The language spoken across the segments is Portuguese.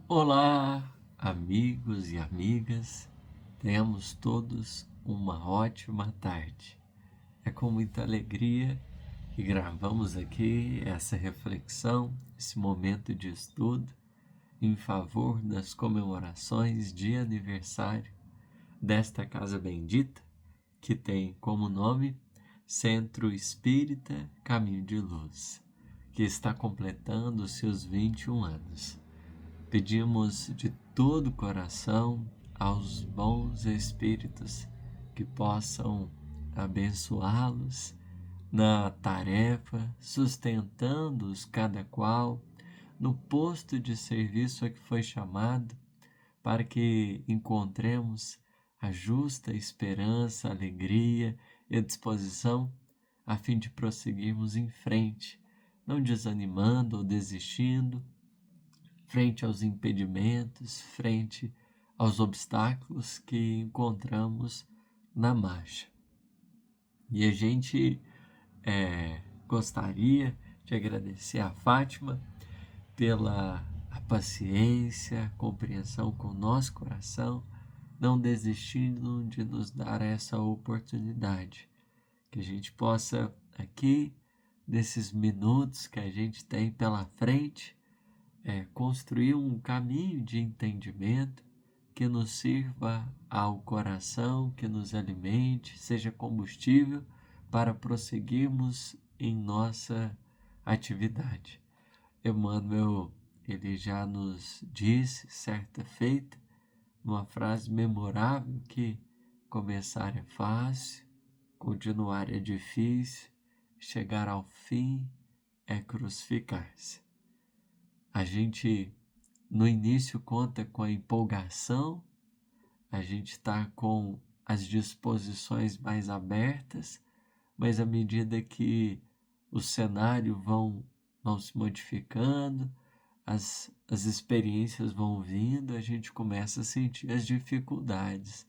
Olá, amigos e amigas, tenhamos todos uma ótima tarde. É com muita alegria que gravamos aqui essa reflexão, esse momento de estudo em favor das comemorações de aniversário desta Casa Bendita, que tem como nome Centro Espírita Caminho de Luz, que está completando seus 21 anos. Pedimos de todo o coração aos bons espíritos que possam abençoá-los na tarefa, sustentando-os cada qual no posto de serviço a que foi chamado, para que encontremos a justa esperança, alegria e disposição a fim de prosseguirmos em frente, não desanimando ou desistindo, frente aos impedimentos, frente aos obstáculos que encontramos na marcha. E a gente gostaria de agradecer a Fátima pela a paciência, a compreensão com o nosso coração, não desistindo de nos dar essa oportunidade, que a gente possa aqui, nesses minutos que a gente tem pela frente, construir um caminho de entendimento que nos sirva ao coração, que nos alimente, seja combustível para prosseguirmos em nossa atividade. Emmanuel, ele já nos disse, certa feita, numa frase memorável, que começar é fácil, continuar é difícil, chegar ao fim é crucificar-se. A gente, no início, conta com a empolgação, a gente está com as disposições mais abertas, mas à medida que o cenário vão se modificando, as experiências vão vindo, a gente começa a sentir as dificuldades.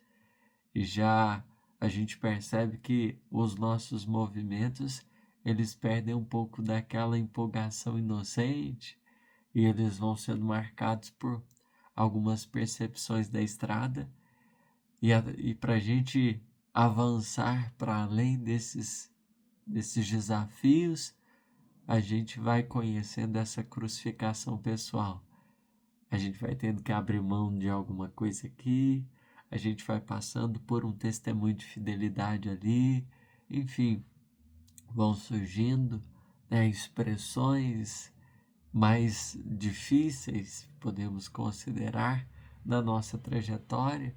E já a gente percebe que os nossos movimentos, eles perdem um pouco daquela empolgação inocente, e eles vão sendo marcados por algumas percepções da estrada, e para a gente avançar para além desses desafios, a gente vai conhecendo essa crucificação pessoal. A gente vai tendo que abrir mão de alguma coisa aqui, a gente vai passando por um testemunho de fidelidade ali, enfim, vão surgindo expressões mais difíceis, podemos considerar, na nossa trajetória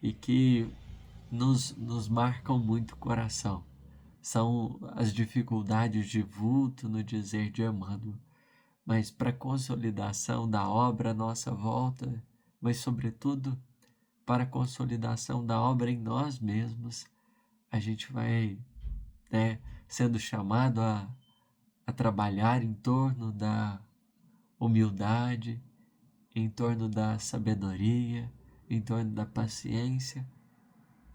e que nos marcam muito o coração. São as dificuldades de vulto, no dizer de Emmanuel, mas para a consolidação da obra à nossa volta, mas sobretudo para a consolidação da obra em nós mesmos, a gente vai sendo chamado a trabalhar em torno da humildade, em torno da sabedoria, em torno da paciência,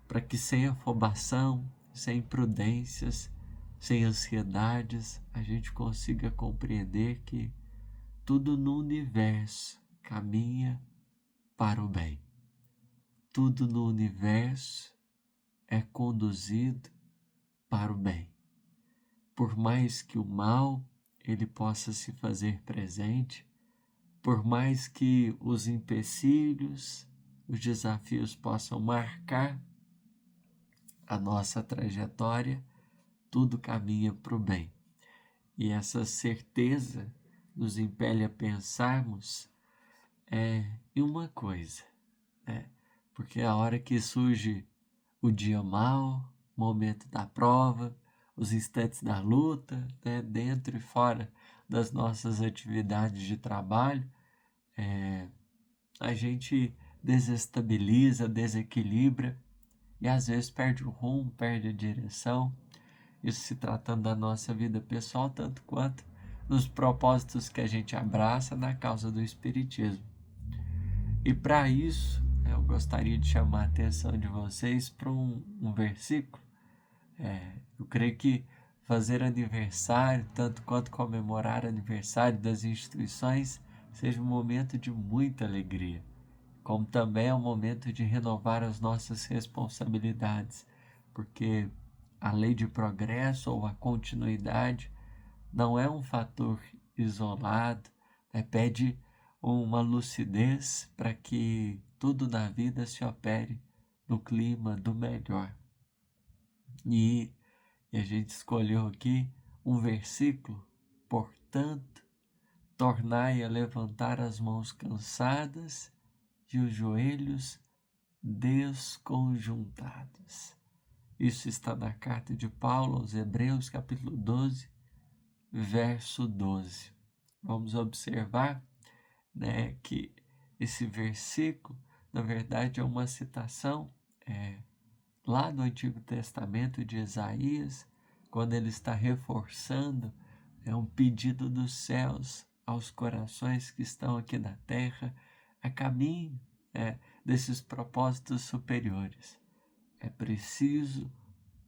para que sem afobação, sem imprudências, sem ansiedades, a gente consiga compreender que tudo no universo caminha para o bem. Tudo no universo é conduzido para o bem. Por mais que o mal ele possa se fazer presente, por mais que os empecilhos, os desafios possam marcar a nossa trajetória, tudo caminha para o bem. E essa certeza nos impele a pensarmos em uma coisa, porque a hora que surge o dia mau, momento da prova, os instantes da luta, dentro e fora das nossas atividades de trabalho, a gente desestabiliza, desequilibra e às vezes perde o rumo, perde a direção. Isso se tratando da nossa vida pessoal, tanto quanto nos propósitos que a gente abraça na causa do Espiritismo. E para isso, eu gostaria de chamar a atenção de vocês para um versículo. Eu creio que fazer aniversário, tanto quanto comemorar aniversário das instituições, seja um momento de muita alegria, como também é um momento de renovar as nossas responsabilidades, porque a lei de progresso ou a continuidade não é um fator isolado, pede uma lucidez para que tudo na vida se opere no clima do melhor. E a gente escolheu aqui um versículo: portanto, tornai a levantar as mãos cansadas e os joelhos desconjuntados. Isso está na carta de Paulo aos Hebreus, capítulo 12, verso 12. Vamos observar, que esse versículo, na verdade, é uma citação lá do Antigo Testamento de Isaías, quando ele está reforçando um pedido dos céus aos corações que estão aqui na terra, a caminho desses propósitos superiores. É preciso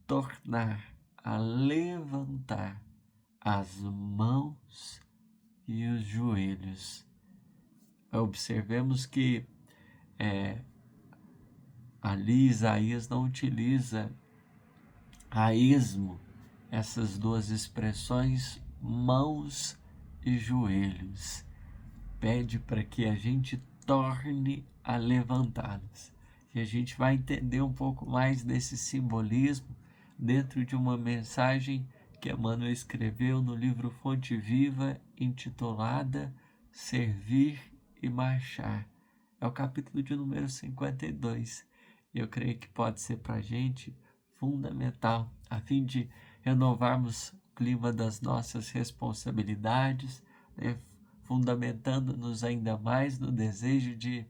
tornar a levantar as mãos e os joelhos. Observemos que ali Isaías não utiliza a esmo essas duas expressões, mãos e joelhos. Pede para que a gente torne a levantá-los. E a gente vai entender um pouco mais desse simbolismo dentro de uma mensagem que Emmanuel escreveu no livro Fonte Viva, intitulada Servir e Marchar. É o capítulo de número 52. E eu creio que pode ser para a gente fundamental, a fim de renovarmos o clima das nossas responsabilidades, fundamentando-nos ainda mais no desejo de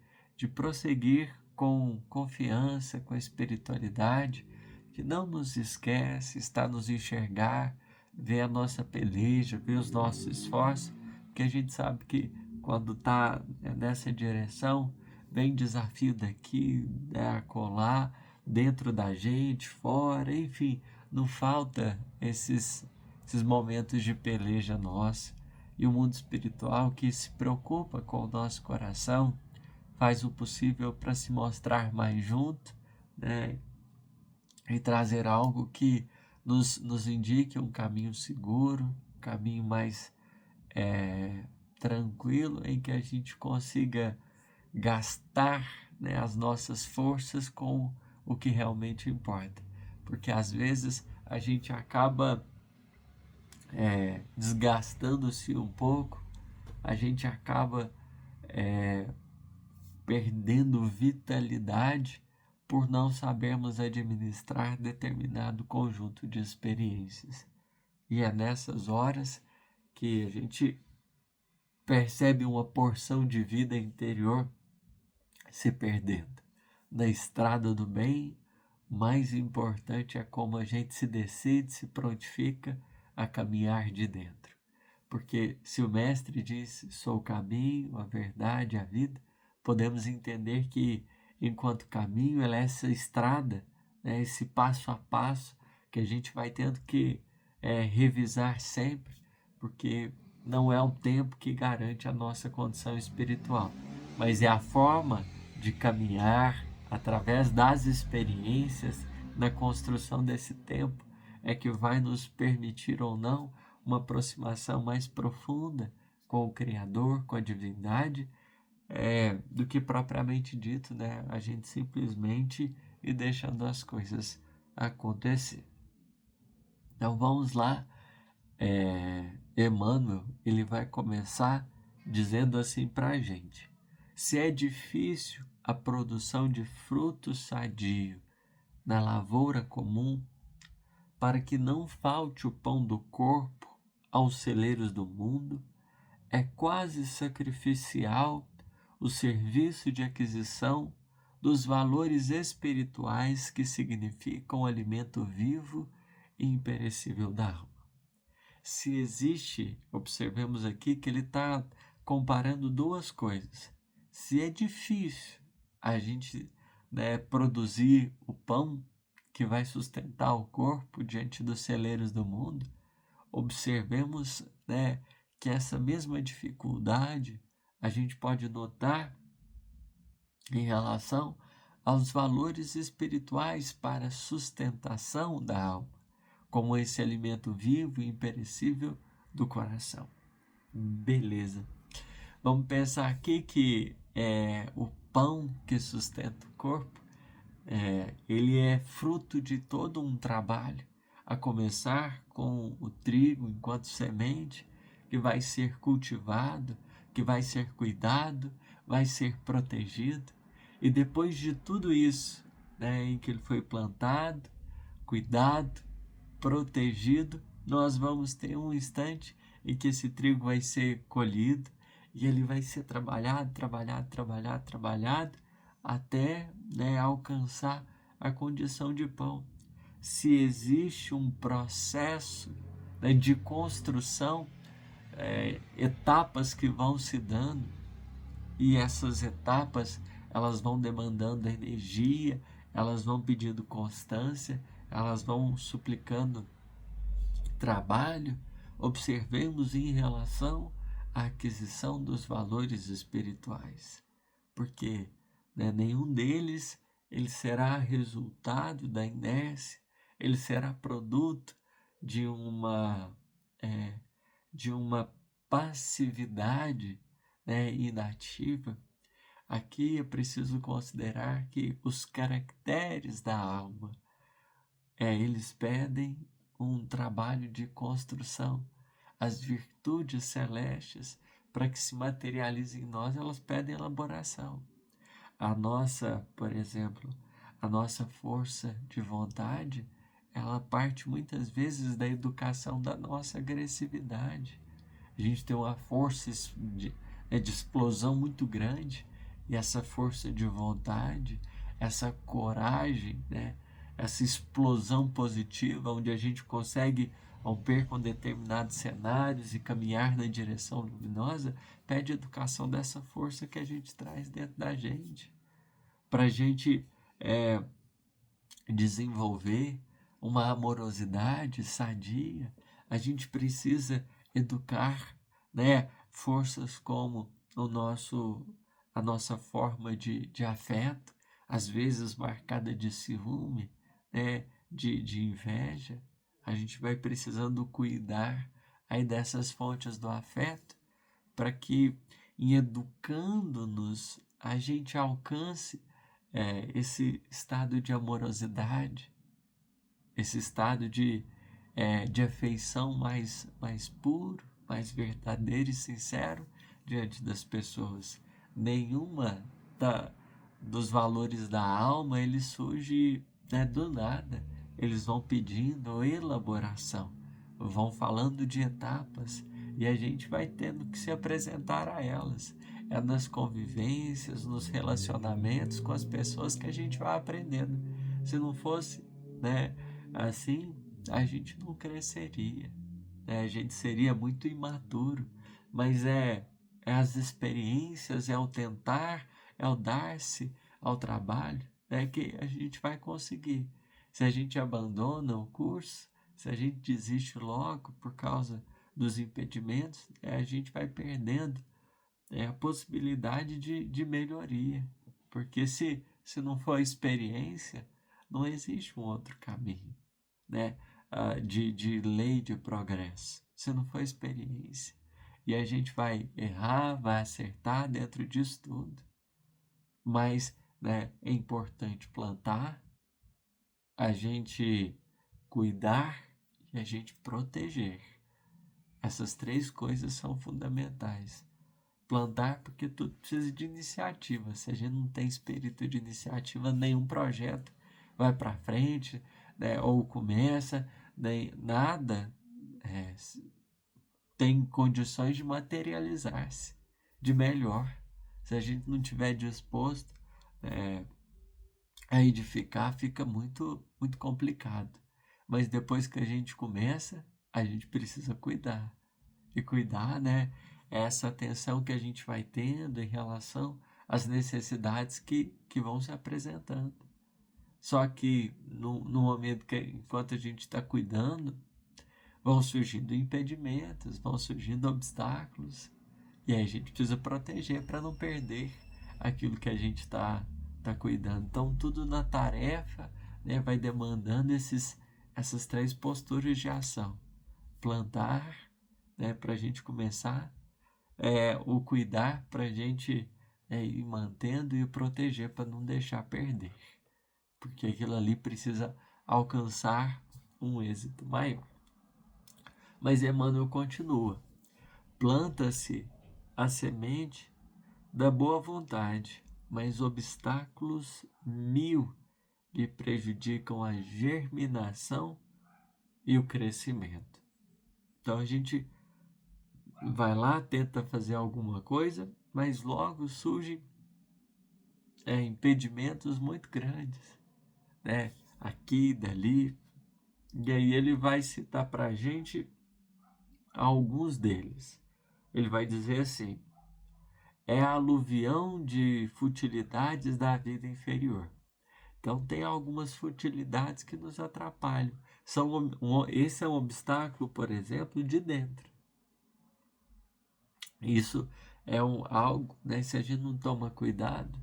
prosseguir com confiança, com espiritualidade, que não nos esquece, está a nos enxergar, vê a nossa peleja, vê os nossos esforços, porque a gente sabe que quando está nessa direção, vem desafio daqui, acolá, dentro da gente, fora, enfim, não falta esses momentos de peleja nossa. E o mundo espiritual, que se preocupa com o nosso coração, faz o possível para se mostrar mais junto, e trazer algo que nos indique um caminho seguro, um caminho mais tranquilo, em que a gente consiga gastar as nossas forças com o que realmente importa. Porque às vezes a gente acaba desgastando-se um pouco, a gente acaba perdendo vitalidade por não sabermos administrar determinado conjunto de experiências. E é nessas horas que a gente percebe uma porção de vida interior se perdendo. Na estrada do bem, mais importante é como a gente se decide, se prontifica a caminhar de dentro. Porque se o Mestre diz, sou o caminho, a verdade, a vida, podemos entender que, enquanto caminho, ela é essa estrada, esse passo a passo que a gente vai tendo que revisar sempre, porque não é um tempo que garante a nossa condição espiritual, mas é a forma de caminhar através das experiências na construção desse tempo que vai nos permitir ou não uma aproximação mais profunda com o Criador, com a divindade, do que propriamente dito, a gente simplesmente ir deixando as coisas acontecer. Então vamos lá, Emmanuel, ele vai começar dizendo assim para a gente: se é difícil a produção de fruto sadio na lavoura comum, para que não falte o pão do corpo aos celeiros do mundo, é quase sacrificial o serviço de aquisição dos valores espirituais que significam o alimento vivo e imperecível da alma. Se existe, observemos aqui que ele está comparando duas coisas. Se é difícil a gente produzir o pão que vai sustentar o corpo diante dos celeiros do mundo, observemos que essa mesma dificuldade a gente pode notar em relação aos valores espirituais para a sustentação da alma, como esse alimento vivo e imperecível do coração. Beleza. Vamos pensar aqui que o pão que sustenta o corpo, ele é fruto de todo um trabalho, a começar com o trigo enquanto semente, que vai ser cultivado, que vai ser cuidado, vai ser protegido. E depois de tudo isso, em que ele foi plantado, cuidado, protegido, nós vamos ter um instante em que esse trigo vai ser colhido e ele vai ser trabalhado, até alcançar a condição de pão. Se existe um processo de construção, etapas que vão se dando, e essas etapas elas vão demandando energia, elas vão pedindo constância, elas vão suplicando trabalho. Observemos em relação à aquisição dos valores espirituais, porque nenhum deles ele será resultado da inércia, ele será produto de uma passividade inativa. Aqui eu preciso considerar que os caracteres da alma, eles pedem um trabalho de construção. As virtudes celestes, para que se materializem em nós, elas pedem elaboração. Por exemplo, a nossa força de vontade, ela parte muitas vezes da educação da nossa agressividade. A gente tem uma força de explosão muito grande, e essa força de vontade, essa coragem, essa explosão positiva, onde a gente consegue romper com determinados cenários e caminhar na direção luminosa, pede educação dessa força que a gente traz dentro da gente. Para a gente desenvolver uma amorosidade sadia, a gente precisa educar forças como a nossa forma de afeto, às vezes marcada de ciúme, de inveja. A gente vai precisando cuidar aí dessas fontes do afeto, para que, em educando-nos, a gente alcance esse estado de amorosidade, esse estado de afeição mais puro, mais verdadeiro e sincero diante das pessoas. Nenhuma dos valores da alma, ele surge do nada. Eles vão pedindo elaboração, vão falando de etapas, e a gente vai tendo que se apresentar a elas. É nas convivências, nos relacionamentos com as pessoas que a gente vai aprendendo. Se não fosse assim, a gente não cresceria, a gente seria muito imaturo. Mas as experiências, é o tentar, é o dar-se ao trabalho, que a gente vai conseguir. Se a gente abandona o curso, se a gente desiste logo por causa dos impedimentos, a gente vai perdendo a possibilidade de melhoria. Porque se não for a experiência, não existe um outro caminho de lei de progresso. Se não for a experiência. E a gente vai errar, vai acertar dentro disso tudo. Mas é importante plantar, a gente cuidar e a gente proteger. Essas três coisas são fundamentais. Plantar, porque tudo precisa de iniciativa. Se a gente não tem espírito de iniciativa, nenhum projeto vai para frente, ou começa, nada tem condições de materializar-se de melhor. Se a gente não tiver disposto a edificar, fica muito, muito complicado. Mas depois que a gente começa, a gente precisa cuidar. E cuidar, é essa atenção que a gente vai tendo em relação às necessidades que vão se apresentando. Só que no momento que, enquanto a gente está cuidando, vão surgindo impedimentos, vão surgindo obstáculos, E aí a gente precisa proteger para não perder aquilo que a gente está cuidando. Então, tudo na tarefa, né, vai demandando essas 3 posturas de ação. Plantar, né, para a gente começar, o cuidar para a gente ir mantendo, e o proteger para não deixar perder. Porque aquilo ali precisa alcançar um êxito maior. Mas Emmanuel continua: planta-se a semente da boa vontade, mas obstáculos 1000 lhe prejudicam a germinação e o crescimento. Então a gente vai lá, tenta fazer alguma coisa, mas logo surgem impedimentos muito grandes, né? Aqui, dali. E aí ele vai citar para a gente alguns deles. Ele vai dizer assim: é a aluvião de futilidades da vida inferior. Então tem algumas futilidades que nos atrapalham. Esse é um obstáculo, por exemplo, de dentro. Isso é algo, né? Se a gente não toma cuidado,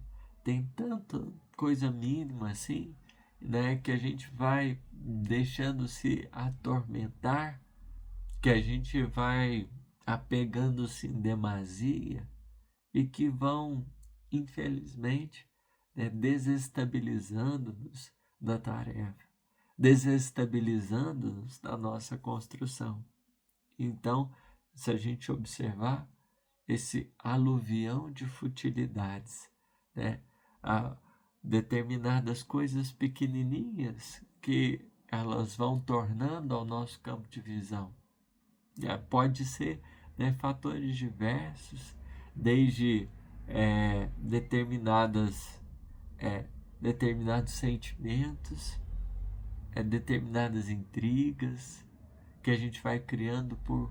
tem tanta coisa mínima assim, né? Que a gente vai deixando se atormentar, que a gente vai apegando-se em demasia, e que vão, infelizmente, né, desestabilizando-nos da tarefa, desestabilizando-nos da nossa construção. Então, se a gente observar esse aluvião de futilidades, né, determinadas coisas pequenininhas que elas vão tornando ao nosso campo de visão. Pode ser, né, fatores diversos, desde determinados sentimentos, determinadas intrigas que a gente vai criando por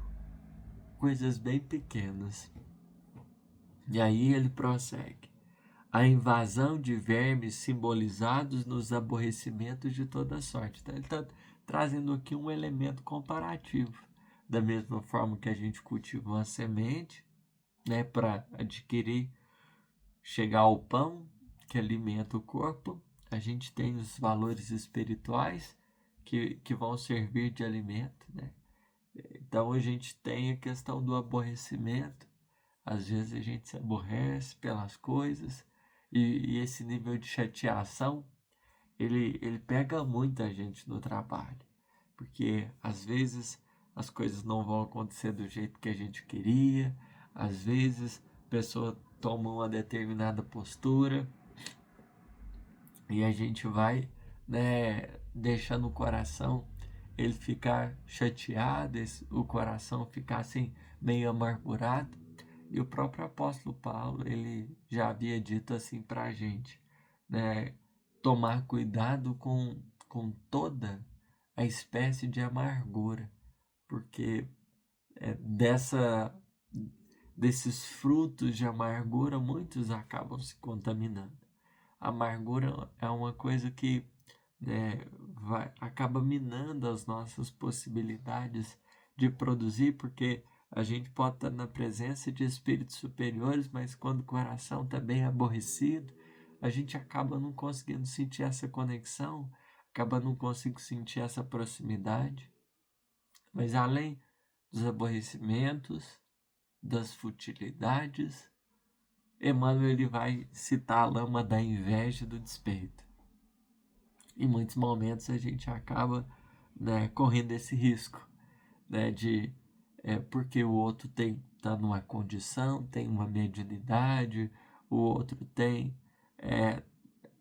coisas bem pequenas. E aí ele prossegue: a invasão de vermes simbolizados nos aborrecimentos de toda sorte. Então ele está trazendo aqui um elemento comparativo. Da mesma forma que a gente cultiva uma semente, né, para adquirir, chegar ao pão que alimenta o corpo, a gente tem os valores espirituais que vão servir de alimento, né? Então a gente tem a questão do aborrecimento. Às vezes a gente se aborrece pelas coisas, e esse nível de chateação, ele pega muita gente no trabalho, porque às vezes as coisas não vão acontecer do jeito que a gente queria, às vezes a pessoa toma uma determinada postura e a gente vai, né, deixando o coração ele ficar chateado, o coração ficar assim meio amargurado. E o próprio apóstolo Paulo, ele já havia dito assim para a gente, né, tomar cuidado com toda a espécie de amargura, porque desses frutos de amargura, muitos acabam se contaminando. A amargura é uma coisa que, né, acaba minando as nossas possibilidades de produzir, porque a gente pode estar na presença de espíritos superiores, mas quando o coração está bem aborrecido, a gente acaba não conseguindo sentir essa conexão, acaba não conseguindo sentir essa proximidade. Mas além dos aborrecimentos, das futilidades, Emmanuel ele vai citar a lama da inveja e do despeito. Em muitos momentos a gente acaba, né, correndo esse risco, né, porque o outro está numa condição, tem uma mediunidade, o outro tem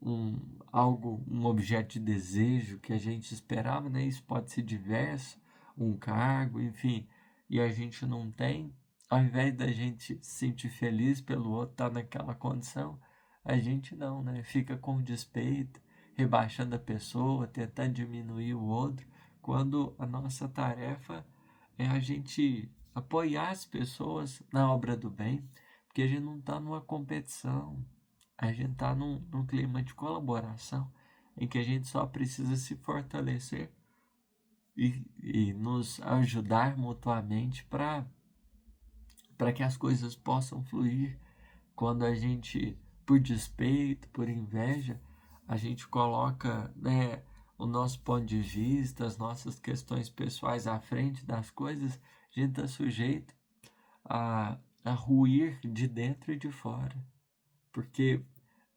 um objeto de desejo que a gente esperava, né? Isso pode ser diverso, um cargo, enfim, e a gente não tem. Ao invés da gente se sentir feliz pelo outro estar naquela condição, a gente não, né? Fica com despeito, rebaixando a pessoa, tentando diminuir o outro, quando a nossa tarefa é a gente apoiar as pessoas na obra do bem, porque a gente não está numa competição, a gente está num clima de colaboração, em que a gente só precisa se fortalecer e nos ajudar mutuamente para para que as coisas possam fluir. Quando a gente, por despeito, por inveja, a gente coloca, né, o nosso ponto de vista, as nossas questões pessoais à frente das coisas, a gente está sujeito a ruir de dentro e de fora, porque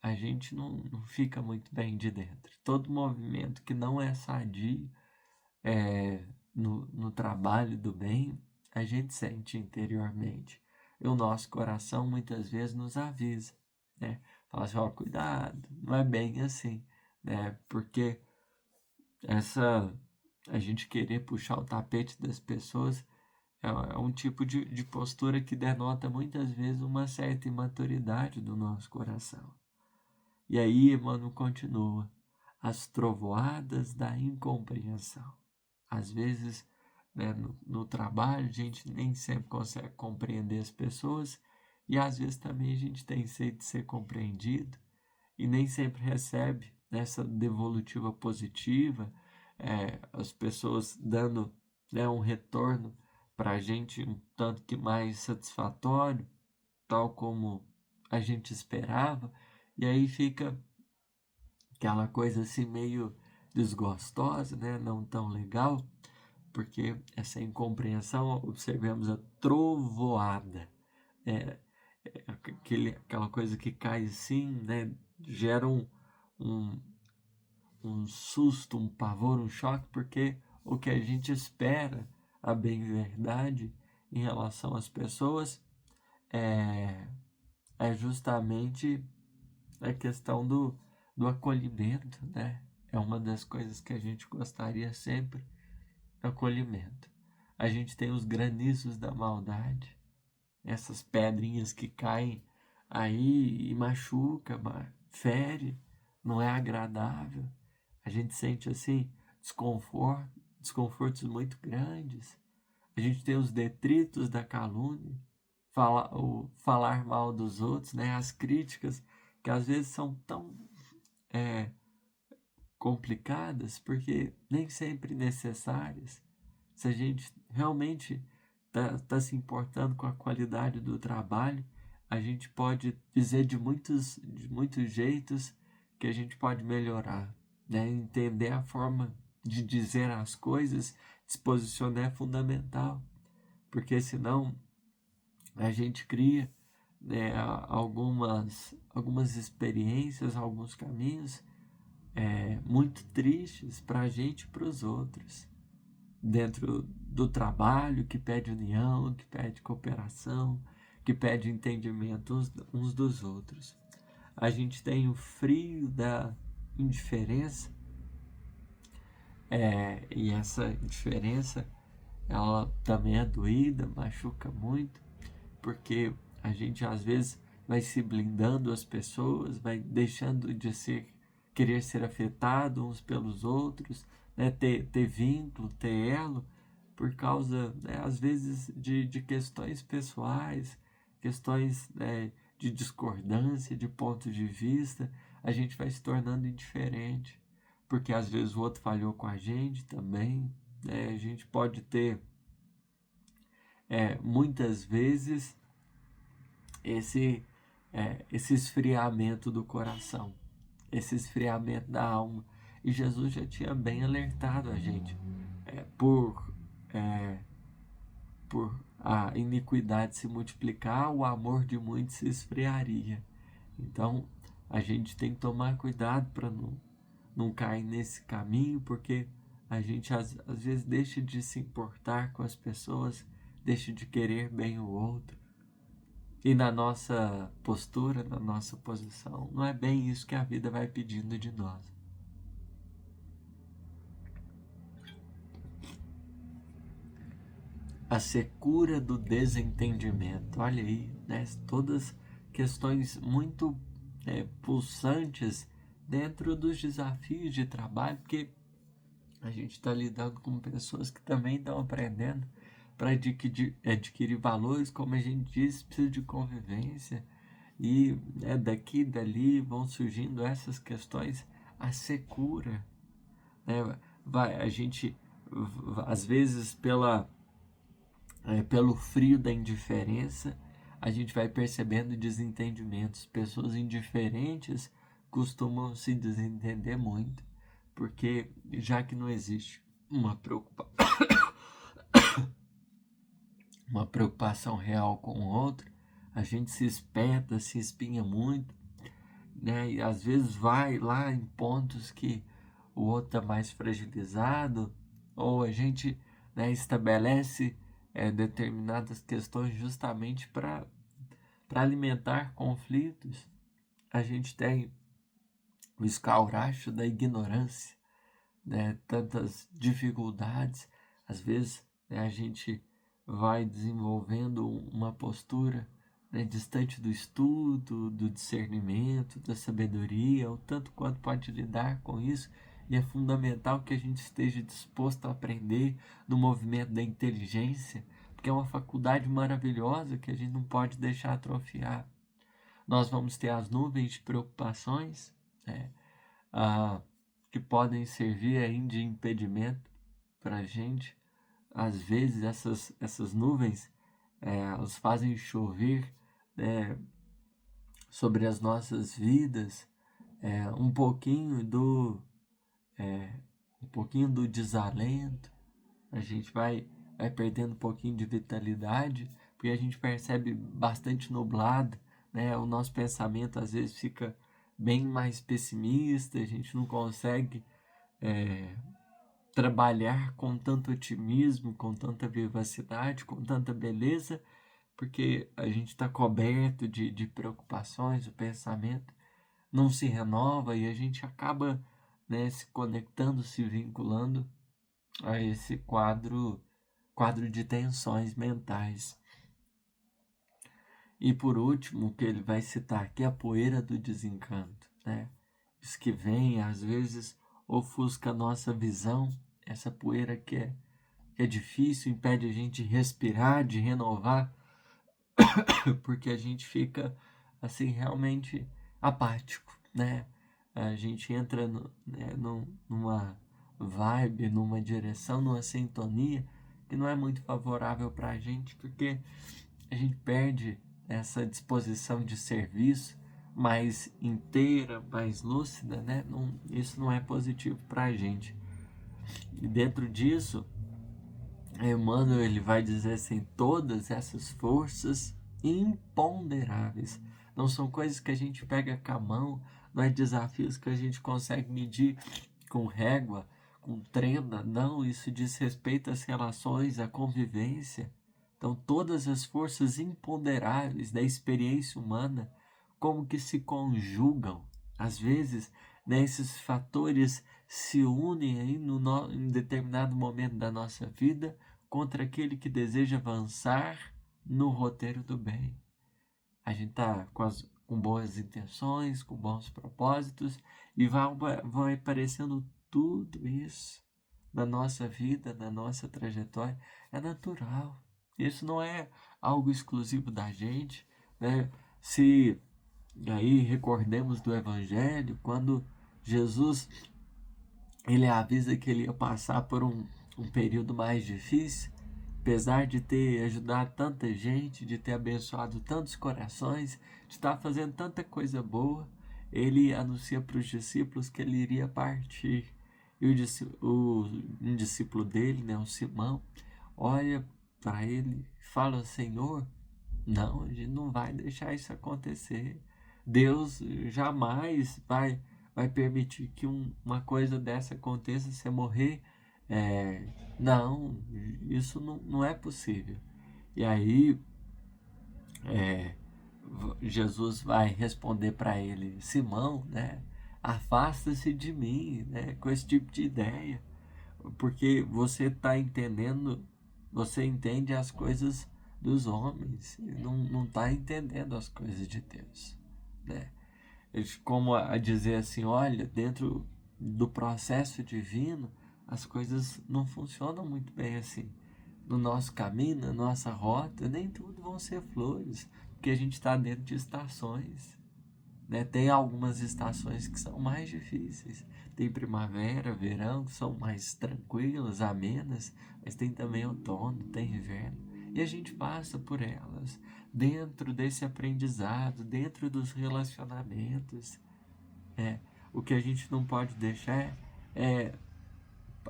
a gente não fica muito bem de dentro. Todo movimento que não é sadio no trabalho do bem, a gente sente interiormente. E o nosso coração muitas vezes nos avisa, né? Fala assim, ó, cuidado, não é bem assim, né? Porque a gente querer puxar o tapete das pessoas é um tipo de postura que denota muitas vezes uma certa imaturidade do nosso coração. E aí Emmanuel continua, as trovoadas da incompreensão. Às vezes, né, no trabalho, a gente nem sempre consegue compreender as pessoas e às vezes também a gente tem sede de ser compreendido e nem sempre recebe essa devolutiva positiva, as pessoas dando, né, um retorno para a gente um tanto que mais satisfatório, tal como a gente esperava, e aí fica aquela coisa assim meio desgostosa, né, não tão legal, porque essa incompreensão, observemos a trovoada, é, aquela coisa que cai assim, né, gera um, um susto, um pavor, um choque, porque o que a gente espera, a bem verdade, em relação às pessoas, é justamente a questão do acolhimento, né? É uma das coisas que a gente gostaria sempre, acolhimento. A gente tem os granizos da maldade, essas pedrinhas que caem aí e machuca, fere, não é agradável. A gente sente assim desconfortos muito grandes. A gente tem os detritos da calúnia, o falar mal dos outros, né? As críticas que às vezes são tão complicadas porque nem sempre necessárias. Se a gente realmente tá se importando com a qualidade do trabalho, a gente pode dizer de muitos jeitos que a gente pode melhorar, né? Entender a forma de dizer as coisas, se posicionar é fundamental, porque senão a gente cria, né, algumas experiências, alguns caminhos muito tristes para a gente e para os outros, dentro do trabalho que pede união, que pede cooperação, que pede entendimento uns dos outros. A gente tem o frio da indiferença, e essa indiferença ela também é doída, machuca muito, porque a gente às vezes vai se blindando as pessoas, vai deixando de querer ser afetado uns pelos outros, né? ter vínculo, ter elo, por causa, né, às vezes, de questões pessoais, questões, né, de discordância, de ponto de vista, a gente vai se tornando indiferente, porque às vezes o outro falhou com a gente também, né? A gente pode ter, muitas vezes, esse, esse esfriamento do coração, esse esfriamento da alma. E Jesus já tinha bem alertado a gente por a iniquidade se multiplicar, o amor de muitos se esfriaria. Então a gente tem que tomar cuidado para não cair nesse caminho, porque a gente às vezes deixa de se importar com as pessoas, deixa de querer bem o outro. E na nossa postura, na nossa posição, não é bem isso que a vida vai pedindo de nós. A secura do desentendimento. Olha aí, né? Todas questões muito pulsantes dentro dos desafios de trabalho, porque a gente está lidando com pessoas que também estão aprendendo para adquirir valores, como a gente disse, precisa de convivência. E daqui e dali vão surgindo essas questões, a secura. Né? A gente, às vezes, pela pelo frio da indiferença, a gente vai percebendo desentendimentos. Pessoas indiferentes costumam se desentender muito, porque já que não existe uma preocupação real com o outro, a gente se espeta, se espinha muito, né? E às vezes vai lá em pontos que o outro está mais fragilizado, ou a gente, né, estabelece determinadas questões justamente para alimentar conflitos. A gente tem o escalracho da ignorância, né? Tantas dificuldades. Às vezes, né, a gente vai desenvolvendo uma postura, né, distante do estudo, do discernimento, da sabedoria, o tanto quanto pode lidar com isso. E é fundamental que a gente esteja disposto a aprender no movimento da inteligência, porque é uma faculdade maravilhosa que a gente não pode deixar atrofiar. Nós vamos ter as nuvens de preocupações, né, que podem servir aí de impedimento para a gente. Às vezes essas nuvens elas fazem chover, né, sobre as nossas vidas um pouquinho do desalento. A gente vai perdendo um pouquinho de vitalidade, porque a gente percebe bastante nublado, né? O nosso pensamento às vezes fica bem mais pessimista, a gente não consegue trabalhar com tanto otimismo, com tanta vivacidade, com tanta beleza, porque a gente está coberto de preocupações, o pensamento não se renova e a gente acaba, né, se conectando, se vinculando a esse quadro de tensões mentais. E por último, o que ele vai citar aqui é a poeira do desencanto, né? Isso que vem, às vezes, ofusca a nossa visão, essa poeira que é difícil, impede a gente de respirar, de renovar, porque a gente fica, assim, realmente apático, né? A gente entra numa vibe, numa direção, numa sintonia que não é muito favorável para a gente, porque a gente perde essa disposição de serviço mais inteira, mais lúcida, né? Isso não é positivo para a gente. E dentro disso, Emmanuel ele vai dizer assim, todas essas forças imponderáveis, não são coisas que a gente pega com a mão, não é desafios que a gente consegue medir com régua, com trena, não, isso diz respeito às relações, à convivência. Então todas as forças imponderáveis da experiência humana, como que se conjugam, às vezes, né, esses fatores se unem aí em determinado momento da nossa vida contra aquele que deseja avançar no roteiro do bem. A gente está com boas intenções, com bons propósitos, e vai aparecendo tudo isso na nossa vida, na nossa trajetória. É natural. Isso não é algo exclusivo da gente, né? Se aí recordemos do Evangelho, quando Jesus ele avisa que ele ia passar por um período mais difícil, apesar de ter ajudado tanta gente, de ter abençoado tantos corações, de estar fazendo tanta coisa boa, ele anuncia para os discípulos que ele iria partir. E um discípulo dele, né, o Simão, olha para ele e fala: Senhor, não, a gente não vai deixar isso acontecer. Deus jamais vai permitir que uma coisa dessa aconteça, você morrer. Não, isso não é possível. E aí Jesus vai responder para ele: Simão, né, afasta-se de mim, né, com esse tipo de ideia, porque você está entendendo, você entende as coisas dos homens, não está entendendo as coisas de Deus, né? Como a dizer assim, olha, dentro do processo divino, as coisas não funcionam muito bem assim. No nosso caminho, na nossa rota, nem tudo vão ser flores, porque a gente está dentro de estações, né? Tem algumas estações que são mais difíceis. Tem primavera, verão, que são mais tranquilas, amenas, mas tem também outono, tem inverno. E a gente passa por elas, dentro desse aprendizado, dentro dos relacionamentos. O que a gente não pode deixar é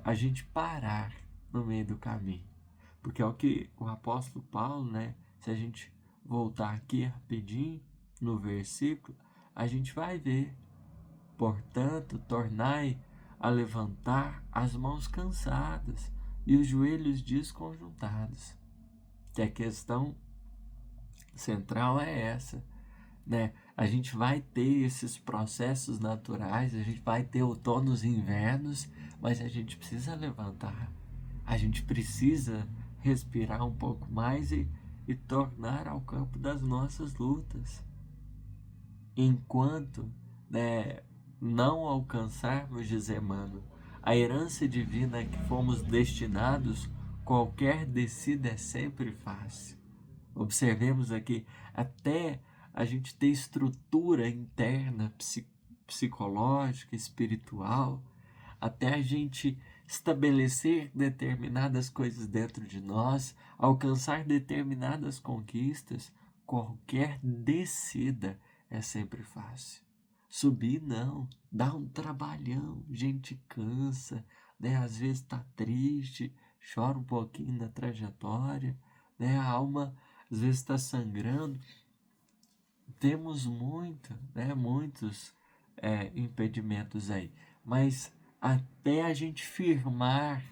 a gente parar no meio do caminho. Porque é o que o apóstolo Paulo, né? Se a gente voltar aqui rapidinho no versículo, a gente vai ver: portanto, tornai a levantar as mãos cansadas e os joelhos desconjuntados. Que a questão central é essa, né? A gente vai ter esses processos naturais, a gente vai ter outonos e invernos, mas a gente precisa levantar, a gente precisa respirar um pouco mais e tornar ao campo das nossas lutas. Enquanto, né, não alcançarmos, diz Emmanuel, a herança divina que fomos destinados, qualquer descida é sempre fácil. Observemos aqui, até a gente ter estrutura interna, psicológica, espiritual, até a gente estabelecer determinadas coisas dentro de nós, alcançar determinadas conquistas, qualquer descida é sempre fácil. Subir não, dá um trabalhão, gente cansa, né? Às vezes está triste, chora um pouquinho na trajetória, né? A alma às vezes está sangrando. Temos muitos impedimentos aí, mas até a gente firmar,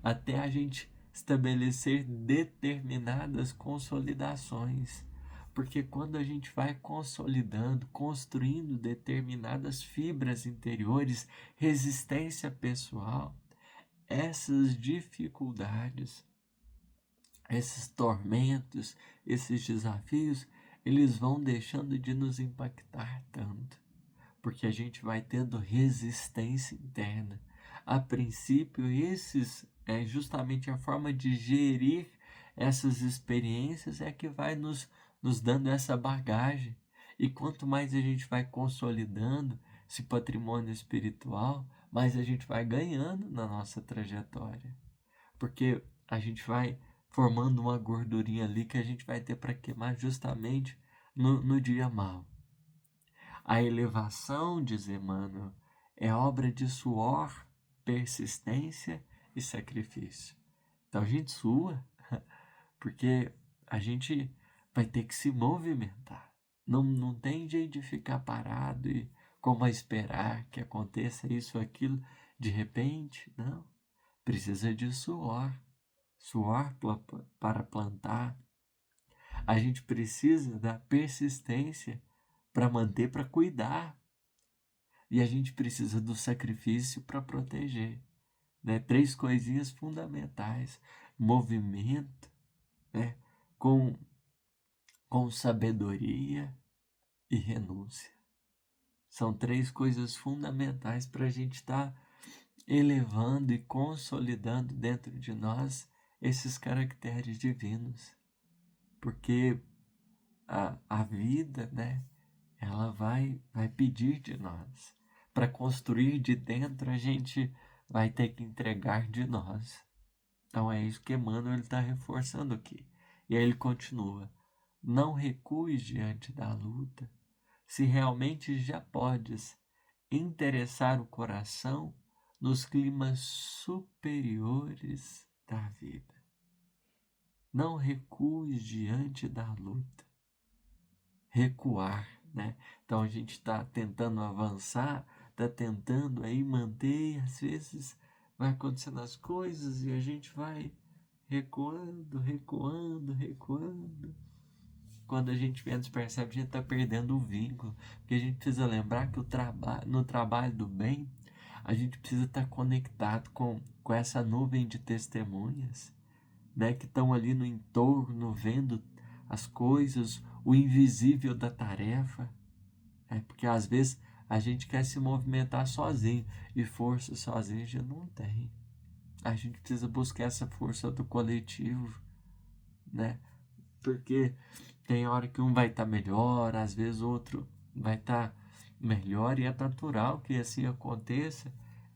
até a gente estabelecer determinadas consolidações, porque quando a gente vai consolidando, construindo determinadas fibras interiores, resistência pessoal, essas dificuldades, esses tormentos, esses desafios, eles vão deixando de nos impactar tanto, porque a gente vai tendo resistência interna. A princípio, esses é justamente a forma de gerir essas experiências é que vai nos dando essa bagagem. E quanto mais a gente vai consolidando esse patrimônio espiritual, mais a gente vai ganhando na nossa trajetória. Porque a gente vai formando uma gordurinha ali que a gente vai ter para queimar justamente no dia mau. A elevação, diz Emmanuel, é obra de suor, persistência e sacrifício. Então a gente sua, porque a gente vai ter que se movimentar. Não tem jeito de ficar parado e como a esperar que aconteça isso ou aquilo de repente, não. Precisa de suor para plantar. A gente precisa da persistência para manter, para cuidar. E a gente precisa do sacrifício para proteger. Né? 3 coisinhas fundamentais: movimento, né? com sabedoria e renúncia. São 3 coisas fundamentais para a gente estar elevando e consolidando dentro de nós esses caracteres divinos. Porque a vida, né, ela vai pedir de nós. Para construir de dentro, a gente vai ter que entregar de nós. Então é isso que Emmanuel está reforçando aqui. E aí ele continua: não recues diante da luta, se realmente já podes interessar o coração nos climas superiores da vida. Não recues diante da luta. Recuar, né? Então a gente está tentando avançar, está tentando aí manter, e às vezes vai acontecendo as coisas e a gente vai recuando. Quando a gente menos percebe, a gente está perdendo o vínculo, porque a gente precisa lembrar que no trabalho do bem, a gente precisa estar conectado com essa nuvem de testemunhas, né, que estão ali no entorno, vendo as coisas, o invisível da tarefa. Porque às vezes a gente quer se movimentar sozinho, e força sozinho já não tem. A gente precisa buscar essa força do coletivo, né? Porque tem hora que um vai estar melhor, às vezes outro vai estar melhor, e é natural que assim aconteça,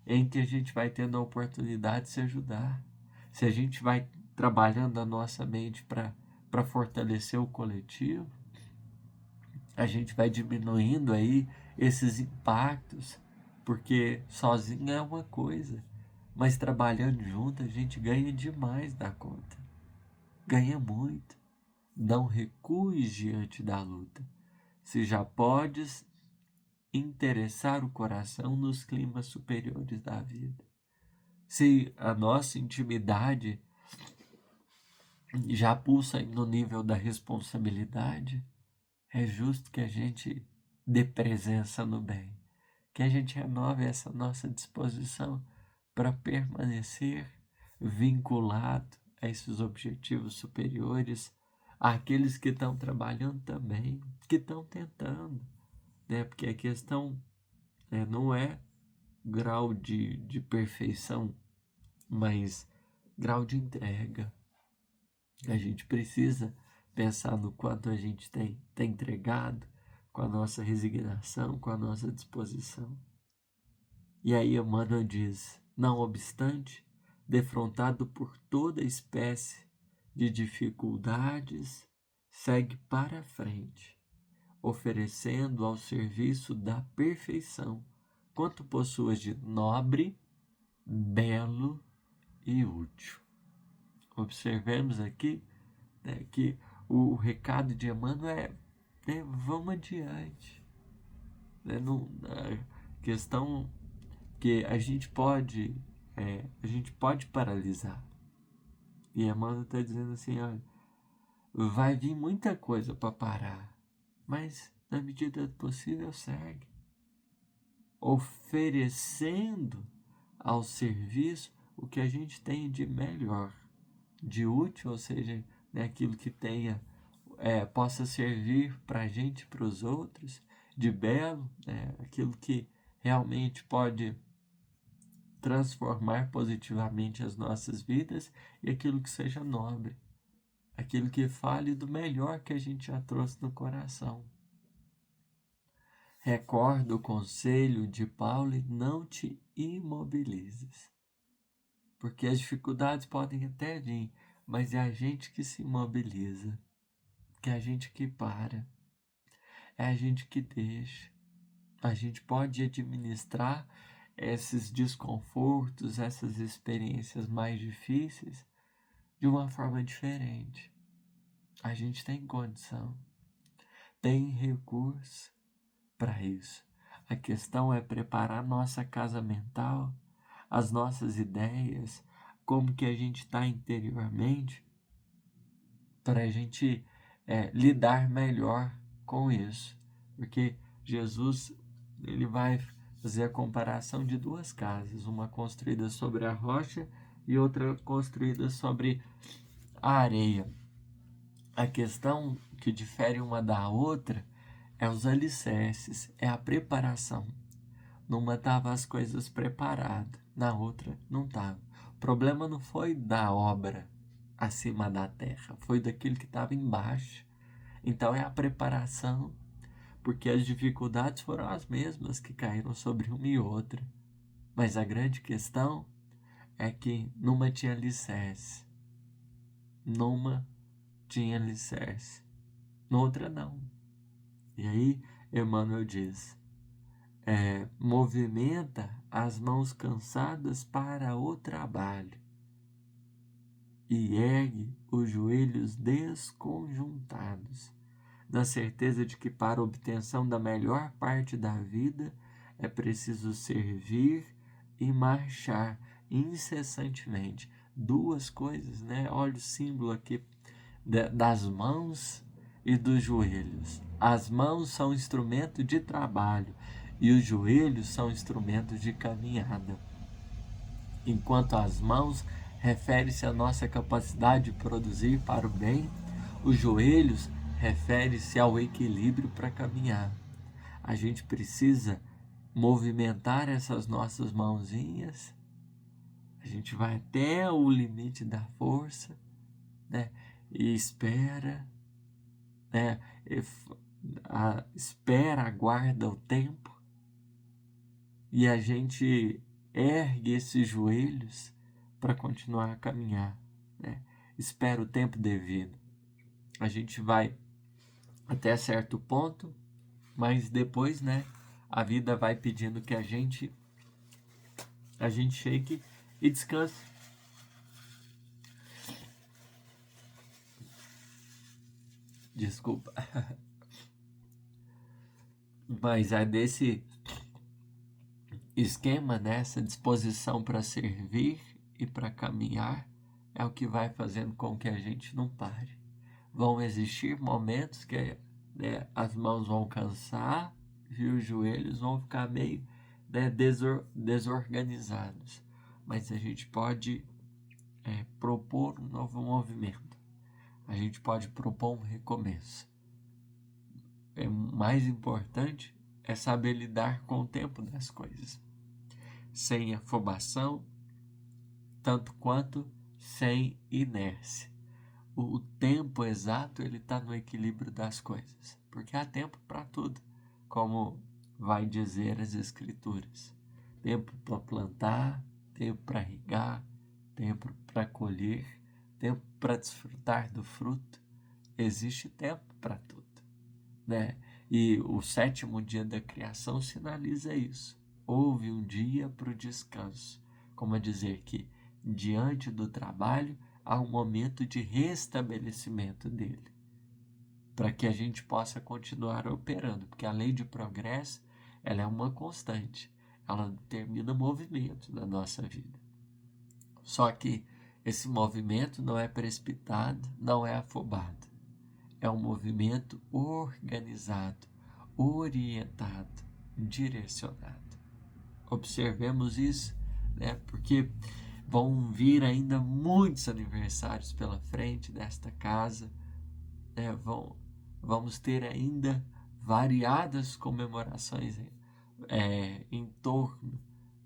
em que a gente vai tendo a oportunidade de se ajudar. Se a gente vai trabalhando a nossa mente para para fortalecer o coletivo, a gente vai diminuindo aí esses impactos, porque sozinho é uma coisa, mas trabalhando junto a gente ganha demais da conta, ganha muito. Não recues diante da luta. Se já podes interessar o coração nos climas superiores da vida, se a nossa intimidade já pulsa no nível da responsabilidade, é justo que a gente dê presença no bem, que a gente renove essa nossa disposição para permanecer vinculado a esses objetivos superiores, àqueles que estão trabalhando também, que estão tentando, né? Porque a questão não é grau de perfeição, mas grau de entrega. A gente precisa pensar no quanto a gente tem entregado, com a nossa resignação, com a nossa disposição. E aí Emmanuel diz: não obstante, defrontado por toda espécie de dificuldades, segue para a frente, oferecendo ao serviço da perfeição quanto possuas de nobre, belo e útil. Observemos aqui, né, que o recado de Emmanuel é, vamos adiante. Né, a questão que a gente pode paralisar. E Emmanuel está dizendo assim, olha, vai vir muita coisa para parar, mas na medida do possível segue, oferecendo ao serviço o que a gente tem de melhor, de útil, ou seja, né, aquilo que tenha possa servir para a gente e para os outros, de belo, né, aquilo que realmente pode transformar positivamente as nossas vidas, e aquilo que seja nobre, aquilo que fale do melhor que a gente já trouxe no coração. Recorda o conselho de Paulo e não te imobilizes, porque as dificuldades podem até vir, mas é a gente que se imobiliza, que é a gente que para, é a gente que deixa. A gente pode administrar esses desconfortos, essas experiências mais difíceis de uma forma diferente. A gente tem condição, tem recurso para isso. A questão é preparar nossa casa mental, as nossas ideias, como que a gente está interiormente, para a gente lidar melhor com isso. Porque Jesus ele vai fazer a comparação de duas casas, uma construída sobre a rocha e outra construída sobre a areia. A questão que difere uma da outra é os alicerces, é a preparação. Numa estavam as coisas preparadas, na outra não estava. O problema não foi da obra acima da terra, foi daquilo que estava embaixo. Então é a preparação, porque as dificuldades foram as mesmas que caíram sobre uma e outra. Mas a grande questão é que numa tinha alicerce, numa tinha alicerce, noutra não. E aí Emmanuel diz: movimenta as mãos cansadas para o trabalho e ergue os joelhos desconjuntados, na certeza de que para a obtenção da melhor parte da vida é preciso servir e marchar incessantemente. Duas coisas, né? Olha o símbolo aqui das mãos e dos joelhos. As mãos são instrumento de trabalho e os joelhos são instrumentos de caminhada. Enquanto as mãos refere-se à nossa capacidade de produzir para o bem, os joelhos refere-se ao equilíbrio para caminhar. A gente precisa movimentar essas nossas mãozinhas, a gente vai até o limite da força, né? E espera, né? Espera, aguarda o tempo, e a gente ergue esses joelhos para continuar a caminhar, né? Espera o tempo devido. a gente vai até certo ponto, mas depois, né, a vida vai pedindo que a gente shake e descanse. Desculpa. Mas é desse esquema, nessa disposição para servir e para caminhar, é o que vai fazendo com que a gente não pare. Vão existir momentos que, né, as mãos vão cansar e os joelhos vão ficar meio, né, desorganizados. Mas a gente pode propor um novo movimento. A gente pode propor um recomeço. Mais importante é saber lidar com o tempo das coisas, sem afobação, tanto quanto sem inércia. O tempo exato ele está no equilíbrio das coisas, porque há tempo para tudo, como vai dizer as Escrituras. Tempo para plantar, tempo para regar, tempo para colher, tempo para desfrutar do fruto. Existe tempo para tudo, né? E o 7º dia da criação sinaliza isso. Houve um dia para o descanso, como a dizer que diante do trabalho há um momento de restabelecimento dele, para que a gente possa continuar operando, porque a lei de progresso ela é uma constante, ela determina movimento na nossa vida. Só que esse movimento não é precipitado, não é afobado. É um movimento organizado, orientado, direcionado. Observemos isso, né? Porque vão vir ainda muitos aniversários pela frente desta casa, né? Vamos ter ainda variadas comemorações em torno,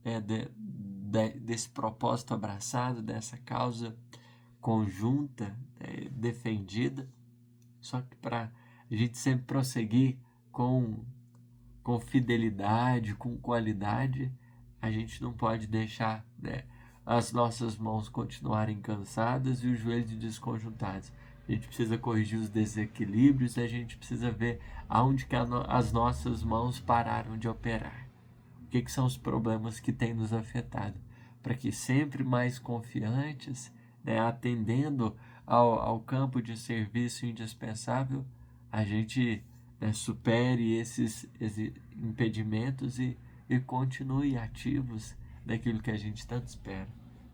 né, desse propósito abraçado, dessa causa conjunta, defendida. Só que para a gente sempre prosseguir com fidelidade, com qualidade, a gente não pode deixar, né, as nossas mãos continuarem cansadas e os joelhos desconjuntados. A gente precisa corrigir os desequilíbrios, a gente precisa ver aonde que as nossas mãos pararam de operar. O que são os problemas que têm nos afetado, para que sempre mais confiantes, né, atendendo ao campo de serviço indispensável, a gente, né, supere esses impedimentos e continue ativos daquilo que a gente tanto espera.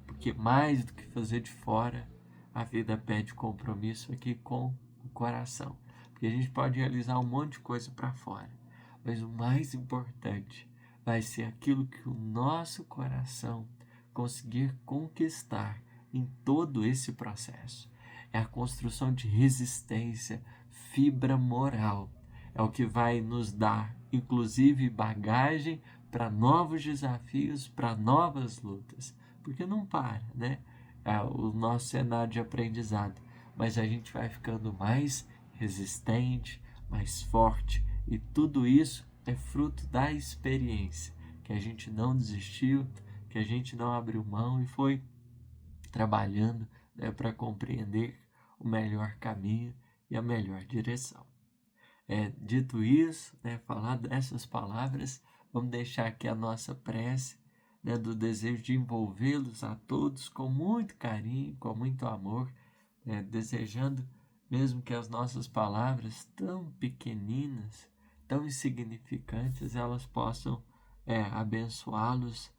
Porque mais do que fazer de fora, a vida pede compromisso aqui com o coração. Porque a gente pode realizar um monte de coisa para fora, mas o mais importante vai ser aquilo que o nosso coração conseguir conquistar em todo esse processo. É a construção de resistência, fibra moral. É o que vai nos dar, inclusive, bagagem para novos desafios, para novas lutas. Porque não para, né? O nosso cenário de aprendizado. Mas a gente vai ficando mais resistente, mais forte. E tudo isso é fruto da experiência. Que a gente não desistiu, que a gente não abriu mão e foi trabalhando, né, para compreender o melhor caminho e a melhor direção. Dito isso, né, falar dessas palavras, vamos deixar aqui a nossa prece, né, do desejo de envolvê-los a todos com muito carinho, com muito amor, né, desejando mesmo que as nossas palavras tão pequeninas, tão insignificantes, elas possam abençoá-los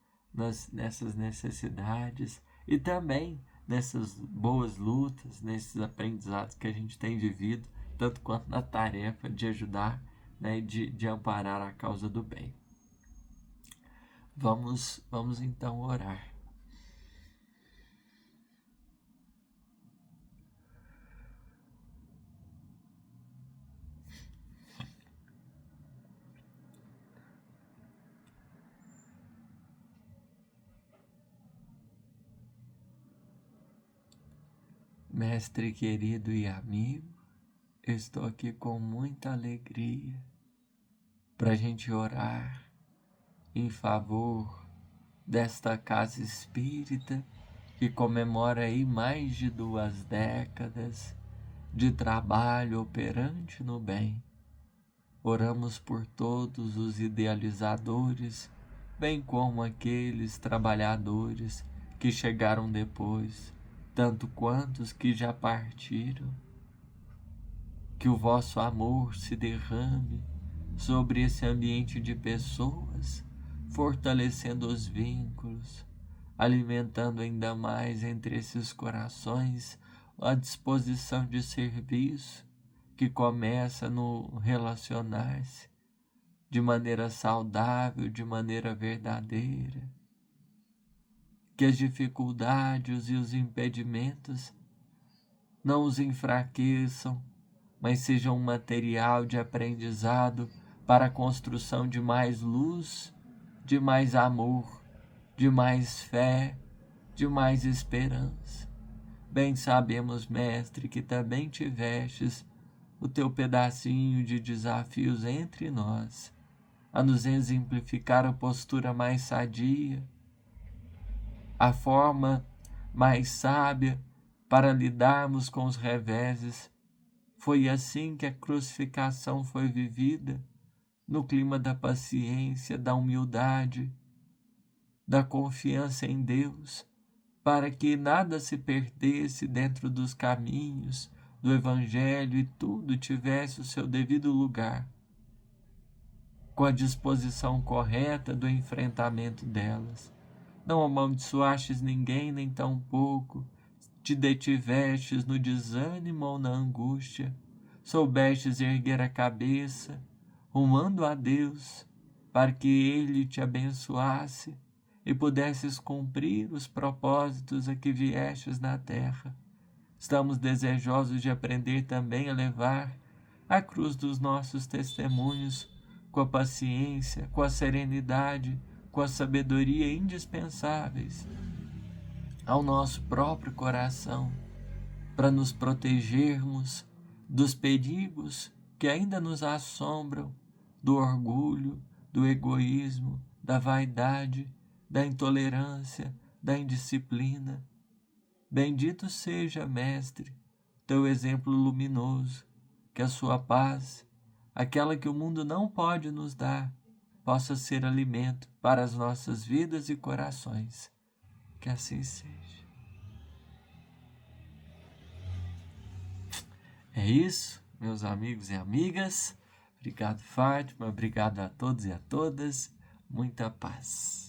nessas necessidades e também nessas boas lutas, nesses aprendizados que a gente tem vivido, tanto quanto na tarefa de ajudar, né, e de amparar a causa do bem. Vamos então orar. Mestre querido e amigo, estou aqui com muita alegria para a gente orar em favor desta casa espírita que comemora aí mais de 2 décadas de trabalho operante no bem. Oramos por todos os idealizadores, bem como aqueles trabalhadores que chegaram depois, tanto quantos que já partiram. Que o vosso amor se derrame sobre esse ambiente de pessoas, fortalecendo os vínculos, alimentando ainda mais entre esses corações a disposição de serviço que começa no relacionar-se de maneira saudável, de maneira verdadeira. Que as dificuldades e os impedimentos não os enfraqueçam, mas sejam um material de aprendizado para a construção de mais luz, de mais amor, de mais fé, de mais esperança. Bem sabemos, Mestre, que também tivestes o teu pedacinho de desafios entre nós, a nos exemplificar a postura mais sadia, a forma mais sábia para lidarmos com os reveses. Foi assim que a crucificação foi vivida, no clima da paciência, da humildade, da confiança em Deus, para que nada se perdesse dentro dos caminhos do Evangelho e tudo tivesse o seu devido lugar, com a disposição correta do enfrentamento delas. Não amaldiçoastes ninguém, nem tampouco te detivestes no desânimo ou na angústia. Soubestes erguer a cabeça, rumando a Deus, para que Ele te abençoasse e pudesses cumprir os propósitos a que viestes na terra. Estamos desejosos de aprender também a levar a cruz dos nossos testemunhos com a paciência, com a serenidade, com a sabedoria indispensáveis ao nosso próprio coração, para nos protegermos dos perigos que ainda nos assombram, do orgulho, do egoísmo, da vaidade, da intolerância, da indisciplina. Bendito seja, Mestre, teu exemplo luminoso, que a sua paz, aquela que o mundo não pode nos dar, possa ser alimento para as nossas vidas e corações. Que assim seja. É isso, meus amigos e amigas. Obrigado, Fátima. Obrigado a todos e a todas. Muita paz.